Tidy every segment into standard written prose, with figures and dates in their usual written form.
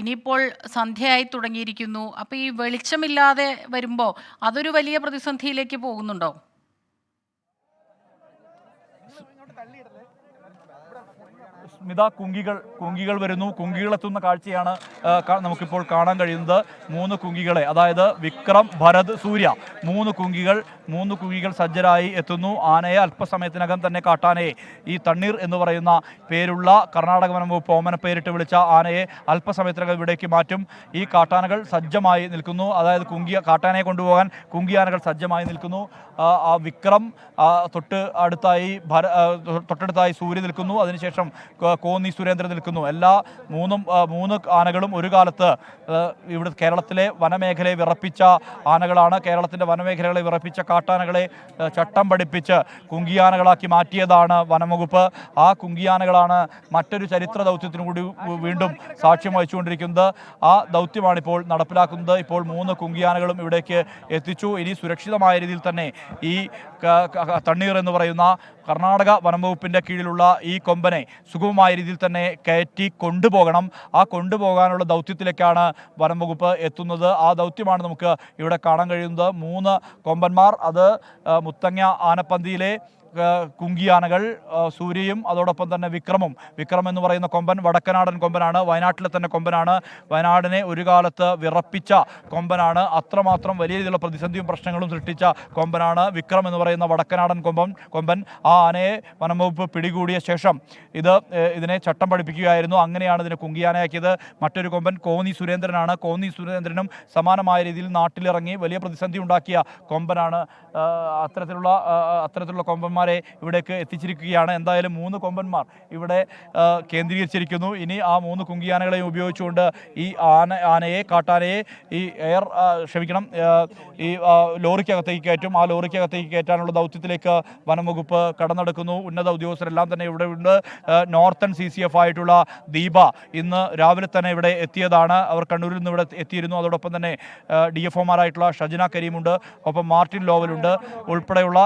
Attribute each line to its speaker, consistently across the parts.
Speaker 1: ഇനിയിപ്പോൾ സന്ധ്യയായി തുടങ്ങിയിരിക്കുന്നു. അപ്പോൾ ഈ വെളിച്ചമില്ലാതെ വരുമ്പോൾ അതൊരു വലിയ പ്രതിസന്ധിയിലേക്ക് പോകുന്നുണ്ടോ?
Speaker 2: സ്മിത, കുങ്കികൾ വരുന്നു. കുങ്കികൾ എത്തുന്ന കാഴ്ചയാണ് നമുക്കിപ്പോൾ കാണാൻ കഴിയുന്നത്. 3 കുങ്കികളെ, അതായത് വിക്രം, ഭരത്, സൂര്യ, 3 കുങ്കികൾ സജ്ജരായി എത്തുന്നു. ആനയെ അല്പസമയത്തിനകം തന്നെ കാട്ടാനയെ, ഈ തണ്ണീർ എന്ന് പറയുന്ന പേരുള്ള കർണാടക വനം വകുപ്പ് ഓമന പേരിട്ട് വിളിച്ച ആനയെ അല്പസമയത്തിനകം ഇവിടേക്ക് മാറ്റും. ഈ കാട്ടാനകൾ സജ്ജമായി നിൽക്കുന്നു. അതായത് കാട്ടാനയെ കൊണ്ടുപോകാൻ കുങ്കിയാനകൾ സജ്ജമായി നിൽക്കുന്നു. ആ വിക്രം തൊട്ടടുത്തായി സൂര്യ നിൽക്കുന്നു. അതിനുശേഷം കോന്നി സുരേന്ദ്രൻ നിൽക്കുന്നു. എല്ലാ മൂന്ന് ആനകളും ഒരു കാലത്ത് ഇവിടെ കേരളത്തിലെ വനമേഖലയെ വിറപ്പിച്ച ആനകളാണ്. കേരളത്തിൻ്റെ വനമേഖലകളെ വിറപ്പിച്ച കാട്ടാനകളെ ചട്ടം പഠിപ്പിച്ച് കുങ്കിയാനകളാക്കി മാറ്റിയതാണ് വനംവകുപ്പ്. ആ കുങ്കിയാനകളാണ് മറ്റൊരു ചരിത്ര ദൗത്യത്തിനു കൂടി വീണ്ടും സാക്ഷ്യം വഹിച്ചുകൊണ്ടിരിക്കുന്നത്. ആ ദൗത്യമാണിപ്പോൾ നടപ്പിലാക്കുന്നത്. ഇപ്പോൾ 3 കുങ്കിയാനകളും ഇവിടേക്ക് എത്തിച്ചു. ഇനി സുരക്ഷിതമായ രീതിയിൽ തന്നെ ഈ തണ്ണീർ എന്ന് പറയുന്ന കർണാടക വനംവകുപ്പിൻ്റെ കീഴിലുള്ള ഈ കൊമ്പനെ സുഗമമായ രീതിയിൽ തന്നെ കയറ്റി കൊണ്ടുപോകണം. ആ കൊണ്ടുപോകാനുള്ള ദൗത്യത്തിലേക്കാണ് വനംവകുപ്പ് എത്തുന്നത്. ആ ദൗത്യമാണ് നമുക്ക് ഇവിടെ കാണാൻ കഴിയുന്നത്. 3 കൊമ്പന്മാർ, അത് മുത്തങ്ങ ആനപ്പന്തിയിലെ കുങ്കിയാനകൾ, സൂര്യയും അതോടൊപ്പം തന്നെ വിക്രം എന്ന് പറയുന്ന കൊമ്പൻ വടക്കനാടൻ കൊമ്പനാണ്. വയനാട്ടിലെ തന്നെ കൊമ്പനാണ്. വയനാടിനെ ഒരു കാലത്ത് വിറപ്പിച്ച കൊമ്പനാണ്. അത്രമാത്രം വലിയ രീതിയിലുള്ള പ്രതിസന്ധിയും പ്രശ്നങ്ങളും സൃഷ്ടിച്ച കൊമ്പനാണ് വിക്രം എന്ന് പറയുന്ന വടക്കനാടൻ കൊമ്പൻ. ആ ആനയെ വനംവകുപ്പ് പിടികൂടിയ ശേഷം ഇതിനെ ചട്ടം പഠിപ്പിക്കുകയായിരുന്നു. അങ്ങനെയാണ് ഇതിനെ കുങ്കിയാനയാക്കിയത്. മറ്റൊരു കൊമ്പൻ കോന്നി സുരേന്ദ്രനാണ്. കോന്നി സുരേന്ദ്രനും സമാനമായ രീതിയിൽ നാട്ടിലിറങ്ങി വലിയ പ്രതിസന്ധി ഉണ്ടാക്കിയ കൊമ്പനാണ്. അത്തരത്തിലുള്ള കൊമ്പന്മാരെ ഇവിടേക്ക് എത്തിച്ചിരിക്കുകയാണ്. എന്തായാലും 3 കൊമ്പന്മാർ ഇവിടെ കേന്ദ്രീകരിച്ചിരിക്കുന്നു. ഇനി ആ 3 കുങ്കിയാനകളെയും ഉപയോഗിച്ചുകൊണ്ട് ഈ കാട്ടാനയെ ഈ ലോറിക്കകത്തേക്ക് കയറ്റും. ആ ലോറിക്കകത്തേക്ക് കയറ്റാനുള്ള ദൗത്യത്തിലേക്ക് വനംവകുപ്പ് കടന്നെടുക്കുന്നു. ഉന്നത ഉദ്യോഗസ്ഥരെല്ലാം തന്നെ ഇവിടെ ഉണ്ട്. നോർത്തേൺ CCF ആയിട്ടുള്ള ദീപ ഇന്ന് രാവിലെ തന്നെ ഇവിടെ എത്തിയതാണ്. അവർ കണ്ണൂരിൽ നിന്ന് ഇവിടെ എത്തിയിരുന്നു. അതോടൊപ്പം തന്നെ DFOമാരായിട്ടുള്ള ഷജന കരീമുണ്ട്, ഒപ്പം മാർട്ടിൻ ലോവലുണ്ട്,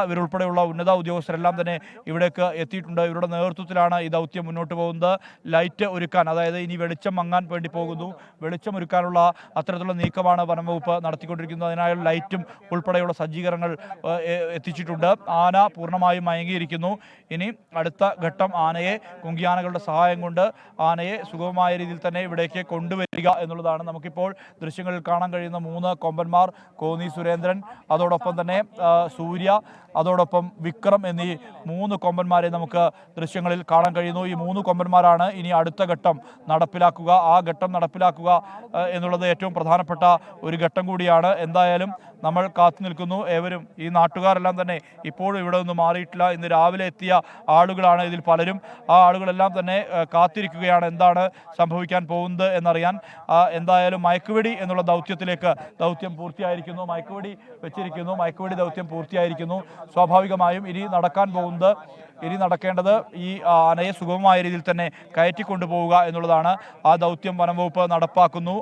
Speaker 2: ഇവരുൾപ്പെടെയുള്ള ഉന്നത ഉദ്യോഗസ്ഥരെല്ലാം തന്നെ ഇവിടേക്ക് എത്തിയിട്ടുണ്ട്. ഇവരുടെ നേതൃത്വത്തിലാണ് ഈ ദൗത്യം മുന്നോട്ട് പോകുന്നത്. ലൈറ്റ് ഒരുക്കാൻ, അതായത് ഇനി വെളിച്ചം മങ്ങാൻ വേണ്ടി പോകുന്നു. വെളിച്ചം ഒരുക്കാനുള്ള അത്തരത്തിലുള്ള നീക്കമാണ് വനംവകുപ്പ് നടത്തിക്കൊണ്ടിരിക്കുന്നത്. അതിനായി ലൈറ്റും ഉൾപ്പെടെയുള്ള സജ്ജീകരണങ്ങൾ എത്തിച്ചിട്ടുണ്ട്. ആന പൂർണ്ണമായും മയങ്ങിയിരിക്കുന്നു. ഇനി അടുത്ത ഘട്ടം കുങ്കിയാനകളുടെ സഹായം കൊണ്ട് ആനയെ സുഗമമായ രീതിയിൽ തന്നെ ഇവിടേക്ക് കൊണ്ടുവരിക എന്നുള്ളതാണ്. നമുക്കിപ്പോൾ ദൃശ്യങ്ങളിൽ കാണാൻ കഴിയുന്ന 3 കൊമ്പന്മാർ, കോന്നി സുരേന്ദ്രൻ, അതോടൊപ്പം തന്നെ സൂര്യ, അതോടൊപ്പം വിക്രം എന്നീ 3 കൊമ്പന്മാരെ നമുക്ക് ദൃശ്യങ്ങളിൽ കാണാൻ കഴിയുന്നു. ഈ 3 കൊമ്പന്മാരാണ് ഇനി അടുത്ത ഘട്ടം നടപ്പിലാക്കുക. ആ ഘട്ടം നടപ്പിലാക്കുക എന്നുള്ളത് ഏറ്റവും പ്രധാനപ്പെട്ട ഒരു ഘട്ടം കൂടിയാണ്. എന്തായാലും നമ്മൾ കാത്തു നിൽക്കുന്നു. ഏവരും, ഈ നാട്ടുകാരെല്ലാം തന്നെ ഇപ്പോഴും ഇവിടെ നിന്ന് മാറിയിട്ടില്ല. ഇന്ന് രാവിലെ എത്തിയ ആളുകളാണ് ഇതിൽ പലരും. ആ ആളുകളെല്ലാം തന്നെ കാത്തിരിക്കുകയാണ് എന്താണ് സംഭവിക്കാൻ പോകുന്നത് എന്നറിയാൻ. എന്തായാലും മയക്കുവെടി എന്നുള്ള ദൗത്യം പൂർത്തിയായിരിക്കുന്നു. മയക്കുവെടി വെച്ചിരിക്കുന്നു. മയക്കുവെടി ദൗത്യം പൂർത്തിയായിരിക്കുന്നു. സ്വാഭാവികമായും ഇനി നടക്കേണ്ടത് ഈ ആനയെ സുഗമമായ രീതിയിൽ തന്നെ കയറ്റിക്കൊണ്ടുപോവുക എന്നുള്ളതാണ്. ആ ദൗത്യം വനംവകുപ്പ് നടപ്പാക്കുന്നു.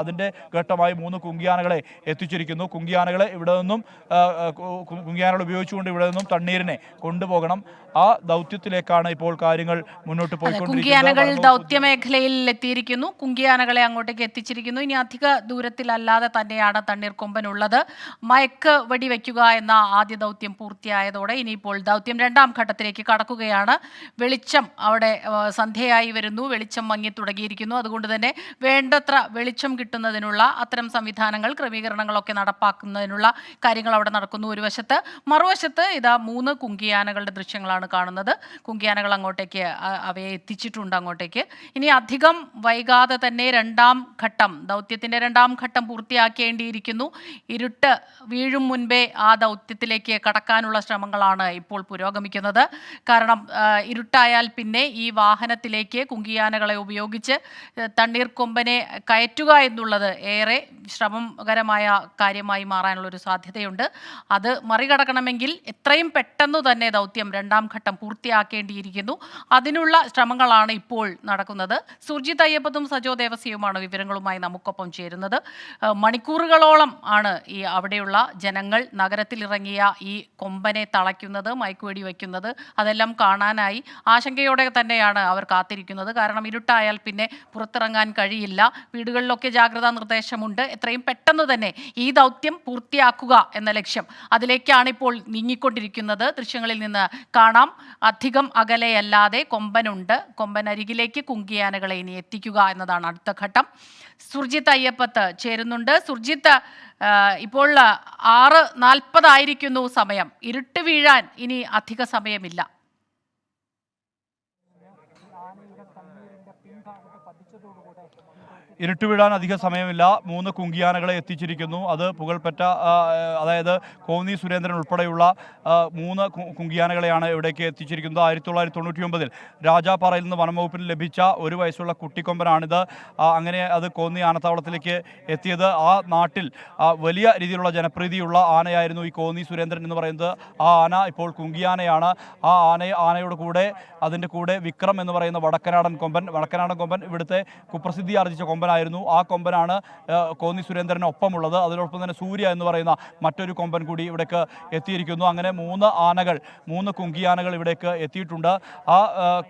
Speaker 2: അതിൻ്റെ ഘട്ടമായി 3 കുങ്കിയാനകളെ എത്തിച്ചിരിക്കുന്നു. കുങ്കിയാനകളെ ഉപയോഗിച്ചുകൊണ്ട് ഇവിടെ നിന്നും തണ്ണീരിനെ കൊണ്ടുപോകണം. ആ ദൗത്യത്തിലേക്കാണ് ഇപ്പോൾ കാര്യങ്ങൾ മുന്നോട്ട് പോയിക്കൊണ്ടിരിക്കുന്നത്.
Speaker 1: കുങ്കിയാനകൾ ദൗത്യമേഖലയിൽ എത്തിയിരിക്കുന്നു. കുങ്കിയാനകളെ അങ്ങോട്ടേക്ക് എത്തിച്ചിരിക്കുന്നു. ഇനി അധിക ദൂരത്തിലല്ലാതെ തന്നെയാണ് തണ്ണീർക്കൊമ്പനുള്ളത്. മയക്ക് വെടിവെക്കുക എന്ന ആദ്യ ദൗത്യം പൂർത്തിയായതോടെ ഇനിയിപ്പോൾ ദൗത്യം 2ാം ഘട്ടത്തിലേക്ക് കടക്കുകയാണ്. വെളിച്ചം അവിടെ സന്ധ്യയായി വരുന്നു. വെളിച്ചം മങ്ങി തുടങ്ങിയിരിക്കുന്നു. അതുകൊണ്ട് തന്നെ വേണ്ടത്ര വെളിച്ചം കിട്ടുന്നതിനുള്ള അത്തരം സംവിധാനങ്ങൾ, ക്രമീകരണങ്ങളൊക്കെ നടപ്പാക്കുന്നതിനുള്ള കാര്യങ്ങൾ അവിടെ നടക്കുന്നു ഒരു വശത്ത്. മറുവശത്ത് ഇതാ 3 കുങ്കിയാനകളുടെ ദൃശ്യങ്ങളാണ് കാണുന്നത്. കുങ്കിയാനകൾ അങ്ങോട്ടേക്ക് അവയെ എത്തിച്ചിട്ടുണ്ട് അങ്ങോട്ടേക്ക്. ഇനി അധികം വൈകാതെ തന്നെ ദൗത്യത്തിൻ്റെ 2ാം ഘട്ടം പൂർത്തിയാക്കേണ്ടിയിരിക്കുന്നു. ഇരുട്ട് വീഴും മുൻപേ ആ ദൗത്യത്തിലേക്ക് കടക്കാനുള്ള ശ്രമങ്ങളാണ് ഇപ്പോൾ പുരോഗമിക്കുന്നത്. കാരണം ഇരുട്ടായാൽ പിന്നെ ഈ വാഹനത്തിലേക്ക് കുങ്കിയാനകളെ ഉപയോഗിച്ച് തണ്ണീർക്കൊമ്പനെ കയറ്റുക എന്നുള്ളത് ഏറെ ശ്രമകരമായ കാര്യമായി മാറാനുള്ളൊരു സാധ്യതയുണ്ട്. അത് മറികടക്കണമെങ്കിൽ എത്രയും പെട്ടെന്ന് തന്നെ ദൗത്യം 2ാം ഘട്ടം പൂർത്തിയാക്കേണ്ടിയിരിക്കുന്നു. അതിനുള്ള ശ്രമങ്ങളാണ് ഇപ്പോൾ നടക്കുന്നത്. സുർജിത് അയ്യപ്പത്തും സജോ ദേവസ്യയുമാണ് വിവരങ്ങളുമായി നമുക്കൊപ്പം ചേരുന്നത്. മണിക്കൂറുകളോളം ആണ് ഈ അവിടെയുള്ള ജനങ്ങൾ നഗരത്തിലിറങ്ങിയ ഈ കൊമ്പനെ തളയ്ക്കുന്നത്, മയക്കുവെടി വയ്ക്കുന്നത്, അതെല്ലാം കാണാനായി ആശങ്കയോടെ തന്നെയാണ് അവർ കാത്തിരിക്കുന്നത്. കാരണം ഇരുട്ടായാൽ പിന്നെ പുറത്തിറങ്ങാൻ കഴിയില്ല. വീടുകളിലൊക്കെ ജാഗ്രതാ നിർദ്ദേശമുണ്ട്. എത്രയും പെട്ടെന്ന് തന്നെ ഈ ദൗത്യം പൂർത്തിയാക്കുക എന്ന ലക്ഷ്യം, അതിലേക്കാണ് ഇപ്പോൾ നീങ്ങിക്കൊണ്ടിരിക്കുന്നത്. ദൃശ്യങ്ങളിൽ നിന്ന് കാണാം, അധികം അകലെയല്ലാതെ കൊമ്പനുണ്ട്. കൊമ്പനരികിലേക്ക് കുങ്കിയാനകളെ ഇനി എത്തിക്കുക എന്നതാണ് അടുത്ത ഘട്ടം. സുർജിത്ത് അയ്യപ്പത്ത് ചേരുന്നുണ്ട്. സുർജിത്ത്, ഇപ്പോൾ 6:40 സമയം. ഇരുട്ട് വീഴാൻ ഇനി അധിക സമയമില്ല.
Speaker 2: ഇരുട്ട് വീഴാൻ അധിക സമയമില്ല. 3 കുങ്കിയാനകളെ എത്തിച്ചിരിക്കുന്നു. അത് പുകൾപ്പെട്ട അതായത് കോന്നി സുരേന്ദ്രൻ ഉൾപ്പെടെയുള്ള 3 കുങ്കിയാനകളെയാണ് ഇവിടേക്ക് എത്തിച്ചിരിക്കുന്നത്. 1999 രാജാപ്പാറയിൽ നിന്ന് വനംവകുപ്പിന് ലഭിച്ച 1 വയസ്സുള്ള കുട്ടിക്കൊമ്പനാണിത്. അങ്ങനെ അത് കോന്നി ആനത്താവളത്തിലേക്ക് എത്തിയത്. ആ നാട്ടിൽ വലിയ രീതിയിലുള്ള ജനപ്രീതിയുള്ള ആനയായിരുന്നു ഈ കോന്നി സുരേന്ദ്രൻ എന്ന് പറയുന്നത്. ആ ആന ഇപ്പോൾ കുങ്കിയാനയാണ്. ആ ആനയുടെ കൂടെ അതിൻ്റെ കൂടെ വിക്രം എന്ന് പറയുന്ന വടക്കനാടൻ കൊമ്പൻ ഇവിടുത്തെ കുപ്രസിദ്ധി ആർജിച്ച കൊമ്പനായിരുന്നു. ആ കൊമ്പനാണ് കോന്നി സുരേന്ദ്രന് ഒപ്പമുള്ളത്. അതിനോടൊപ്പം തന്നെ സൂര്യ എന്ന് പറയുന്ന മറ്റൊരു കൊമ്പൻ കൂടി ഇവിടേക്ക് എത്തിയിരിക്കുന്നു. അങ്ങനെ 3 കുങ്കിയാനകൾ ഇവിടേക്ക് എത്തിയിട്ടുണ്ട്. ആ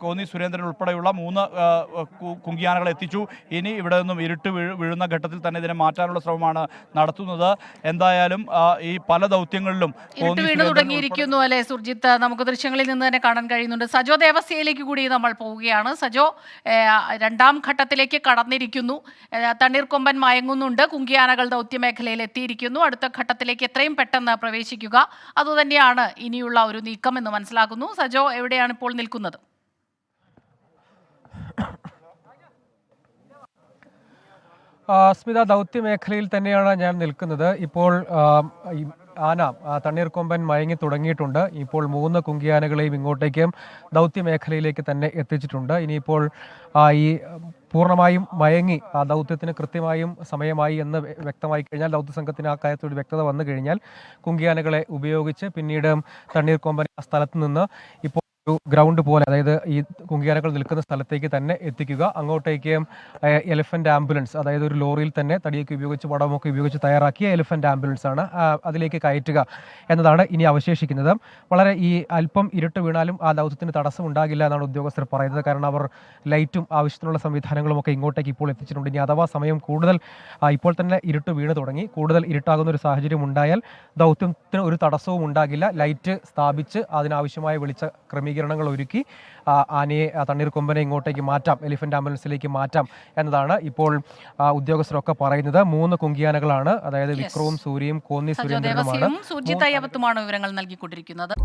Speaker 2: കോന്നി സുരേന്ദ്രൻ ഉൾപ്പെടെയുള്ള 3 കുങ്കിയാനകളെ എത്തിച്ചു. ഇനി ഇവിടെ നിന്നും ഇരുട്ട് വീഴുന്ന ഘട്ടത്തിൽ തന്നെ ഇതിനെ മാറ്റാനുള്ള ശ്രമമാണ് നടത്തുന്നത്. എന്തായാലും ഈ പല ദൗത്യങ്ങളിലും
Speaker 1: തുടങ്ങിയിരിക്കുന്നു അല്ലെ സുർജിത്ത്? നമുക്ക് ദൃശ്യങ്ങളിൽ നിന്ന് തന്നെ കാണാൻ കഴിയുന്നുണ്ട്. സജോ ദേവസ്യയിലേക്ക് കൂടി നമ്മൾ പോവുകയാണ്. സജോ, 2ാം ഘട്ടത്തിലേക്ക് കടന്നിരിക്കുന്നു. തണ്ണീർക്കൊമ്പൻ മയങ്ങുന്നുണ്ട്. കുങ്കിയാനകൾ ദൗത്യമേഖലയിൽ എത്തിയിരിക്കുന്നു. അടുത്ത ഘട്ടത്തിലേക്ക് എത്രയും പെട്ടെന്ന് പ്രവേശിക്കുക, അതുതന്നെയാണ് ഇനിയുള്ള ഒരു നീക്കം എന്ന് മനസ്സിലാക്കുന്നു. സജോ, എവിടെയാണ് ഇപ്പോൾ നിൽക്കുന്നത്?
Speaker 3: സ്മിത, ദൗത്യമേഖലയിൽ തന്നെയാണ് ഞാൻ നിൽക്കുന്നത്. ഇപ്പോൾ ആന തണ്ണീർക്കൊമ്പൻ മയങ്ങി തുടങ്ങിയിട്ടുണ്ട്. ഇപ്പോൾ 3 കുങ്കിയാനകളെയും ഇങ്ങോട്ടേക്കും ദൗത്യമേഖലയിലേക്ക് തന്നെ എത്തിച്ചിട്ടുണ്ട്. ഇനിയിപ്പോൾ ഈ പൂർണ്ണമായും മയങ്ങി ആ ദൗത്യത്തിന് കൃത്യമായും സമയമായി എന്ന് വ്യക്തമായി കഴിഞ്ഞാൽ, ദൗത്യസംഘത്തിന് ആ കാര്യത്തിൽ വ്യക്തത വന്നു കഴിഞ്ഞാൽ, കുങ്കിയാനകളെ ഉപയോഗിച്ച് പിന്നീട് തണ്ണീർക്കൊമ്പൻ ആ സ്ഥലത്ത് നിന്ന് ഇപ്പോൾ ഗ്രൗണ്ട് പോലെ, അതായത് ഈ കുങ്കിയാനകൾ നിൽക്കുന്ന സ്ഥലത്തേക്ക് തന്നെ എത്തിക്കുക. അങ്ങോട്ടേക്ക് എലിഫന്റ് ആംബുലൻസ്, അതായത് ഒരു ലോറിയിൽ തന്നെ തടിയൊക്കെ ഉപയോഗിച്ച് വടമൊക്കെ ഉപയോഗിച്ച് തയ്യാറാക്കിയ എലിഫന്റ് ആംബുലൻസ് ആണ് അതിലേക്ക് കയറ്റുക എന്നതാണ് ഇനി അവശേഷിക്കുന്നത്. വളരെ ഈ അല്പം ഇരുട്ട് വീണാലും ആ ദൗത്യത്തിന് തടസ്സം ഉണ്ടാകില്ല എന്നാണ് ഉദ്യോഗസ്ഥർ പറയുന്നത്. കാരണം അവർ ലൈറ്റും ആവശ്യത്തിനുള്ള സംവിധാനങ്ങളും ഒക്കെ ഇങ്ങോട്ടേക്ക് ഇപ്പോൾ എത്തിച്ചിട്ടുണ്ട്. ഇനി അഥവാ സമയം കൂടുതൽ, ഇപ്പോൾ തന്നെ ഇരുട്ട് വീണ് തുടങ്ങി, കൂടുതൽ ഇരുട്ടാകുന്ന ഒരു സാഹചര്യം ഉണ്ടായാൽ ദൗത്യത്തിന് ഒരു തടസ്സവും ഉണ്ടാകില്ല. ലൈറ്റ് സ്ഥാപിച്ച് അതിനാവശ്യമായ വെളിച്ച ക്രമീകരണങ്ങൾ ഒരുക്കി ആനയെ, തണ്ണീർക്കൊമ്പനെ ഇങ്ങോട്ടേക്ക് മാറ്റാം, എലിഫന്റ് ആംബുലൻസിലേക്ക് മാറ്റാം എന്നതാണ് ഇപ്പോൾ ഉദ്യോഗസ്ഥരൊക്കെ പറയുന്നത്. 3 കുങ്കിയാനകളാണ്, അതായത് വിക്രവും സൂര്യയും കോന്നി സുരേന്ദ്രനുമാണ്.
Speaker 1: സുർജിത്ത് അയ്യപ്പത്തുമാണ് വിവരങ്ങൾ നൽകിക്കൊണ്ടിരിക്കുന്നത്.